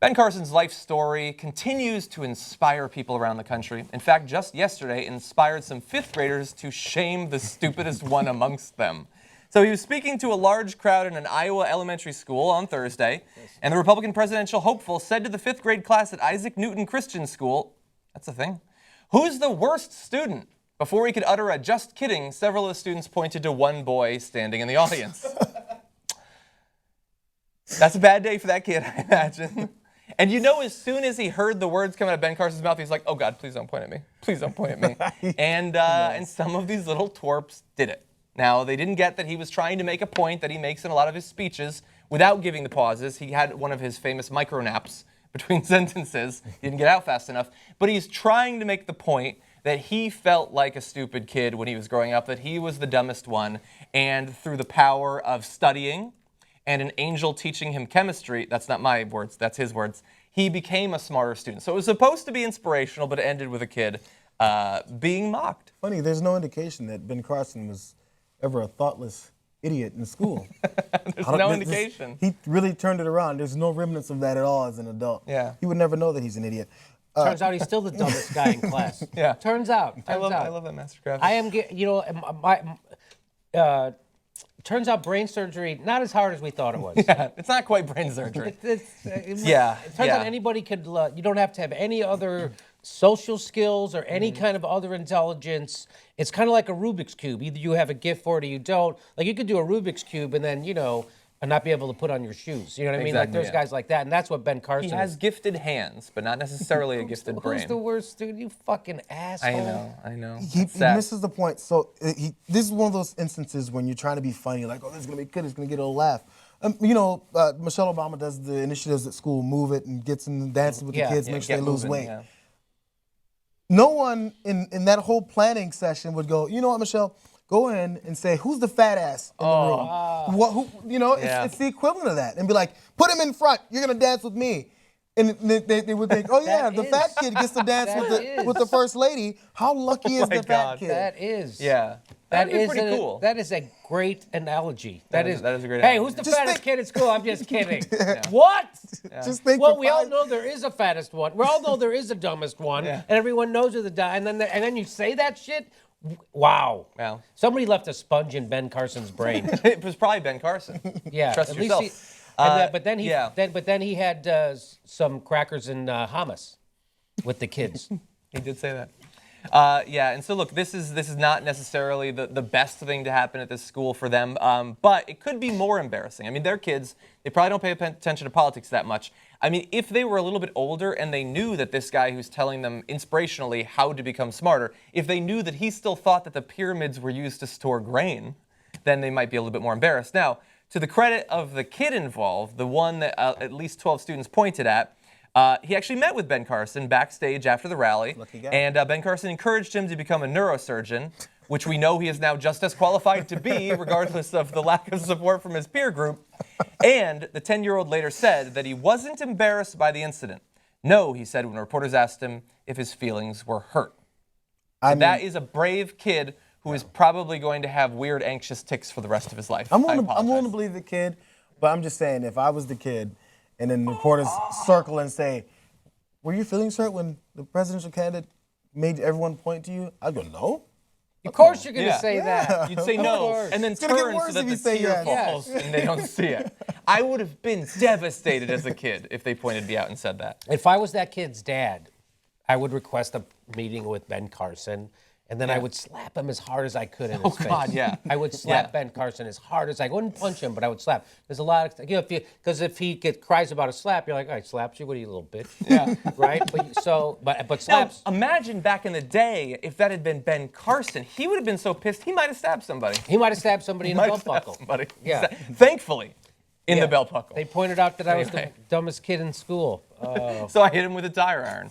Ben Carson's life story continues to inspire people around the country. In fact, just yesterday, it inspired some fifth graders to shame the stupidest one amongst them. So he was speaking to a large crowd in an Iowa elementary school on Thursday, and the Republican presidential hopeful said to the fifth grade class at Isaac Newton Christian School, that's a thing, "Who's the worst student?" Before he could utter a "just kidding," several of the students pointed to one boy standing in the audience. That's a bad day for that kid, I imagine. And you know, as soon as he heard the words come out of Ben Carson's mouth, he's like, "Oh God, please don't point at me. Please don't point at me." And some of these little twerps did it. Now, they didn't get that he was trying to make a point that he makes in a lot of his speeches without giving the pauses. He had one of his famous micro naps between sentences. He didn't get out fast enough. But he's trying to make the point that he felt like a stupid kid when he was growing up, that he was the dumbest one. And through the power of studying and an angel teaching him chemistry, that's not my words, that's his words, he became a smarter student. So it was supposed to be inspirational, but it ended with a kid being mocked. Funny, there's no indication that Ben Carson was ever a thoughtless idiot in school. There's no indication. He really turned it around. There's no remnants of that at all as an adult. Yeah. He would never know that he's an idiot. Turns out he's still the dumbest guy in class. Yeah. Turns out. I love that mastercraft. I am, turns out brain surgery, not as hard as we thought it was. Yeah, it's not quite brain surgery. It turns out anybody could, you don't have to have any other social skills or any kind of other intelligence. It's kind of like a Rubik's Cube. Either you have a gift for it or you don't. Like you could do a Rubik's Cube and then, and not be able to put on your shoes. You know what I mean? Like there's guys like that, and that's what Ben Carson is. He has gifted hands, but not necessarily a gifted brain. Who's the worst, dude? You fucking asshole. I know. He misses the point. So this is one of those instances when you're trying to be funny, like, oh, this is going to be good, it's going to get a laugh. Michelle Obama does the initiatives at school, Move It, and gets them dances with the kids, make sure they lose weight. Yeah. No one in that whole planning session would go, you know what, Michelle? Go in and say, who's the fat ass in the room? It's the equivalent of that. And be like, put him in front. You're going to dance with me. And they would think, oh, yeah, the fat kid gets to dance with the first lady. How lucky is the fat kid? That is. Yeah. That is pretty cool. That is a great analogy. That is a great Hey, analogy. who's the fattest kid at school? I'm just kidding. What? Yeah. Just think we all know there is a fattest one. We all know there is a dumbest one. Yeah. And everyone knows who and then you say that shit? Wow. Wow. Somebody left a sponge in Ben Carson's brain. It was probably Ben Carson. Yeah. Trust yourself. But then he had some crackers and hummus with the kids. He did say that. And so look, this is not necessarily the best thing to happen at this school for them, but it could be more embarrassing. I mean, they're kids. They probably don't pay attention to politics that much. I mean, if they were a little bit older and they knew that this guy who's telling them inspirationally how to become smarter, if they knew that he still thought that the pyramids were used to store grain, then they might be a little bit more embarrassed. Now, to the credit of the kid involved, the one that at least 12 students pointed at, he actually met with Ben Carson backstage after the rally, and Ben Carson encouraged him to become a neurosurgeon, which we know he is now just as qualified to be, regardless of the lack of support from his peer group. And the 10-year-old later said that he wasn't embarrassed by the incident. No, he said when reporters asked him if his feelings were hurt. That is a brave kid who is probably going to have weird, anxious tics for the rest of his life. I'm willing to believe the kid, but I'm just saying, if I was the kid, and then the reporters circle and say, were your feelings hurt when the presidential candidate made everyone point to you? I'd go, no. Of course you're going to say that. You'd say no, and then turn so that the tear falls and they don't see it. I would have been devastated as a kid if they pointed me out and said that. If I was that kid's dad, I would request a meeting with Ben Carson, and then I would slap him as hard as I could in his face. Oh, God, yeah. I would slap Ben Carson as hard as I wouldn't punch him, but I would slap. There's a lot of, because if he cries about a slap, you're like, all right, slaps you, what are you, little bitch? Yeah. Right? But slaps. Now, imagine back in the day, if that had been Ben Carson, he would have been so pissed, he might have stabbed somebody. He might have stabbed somebody in the belt buckle. Yeah. Thankfully, in the belt buckle. They pointed out that I was the dumbest kid in school. So I hit him with a tire iron.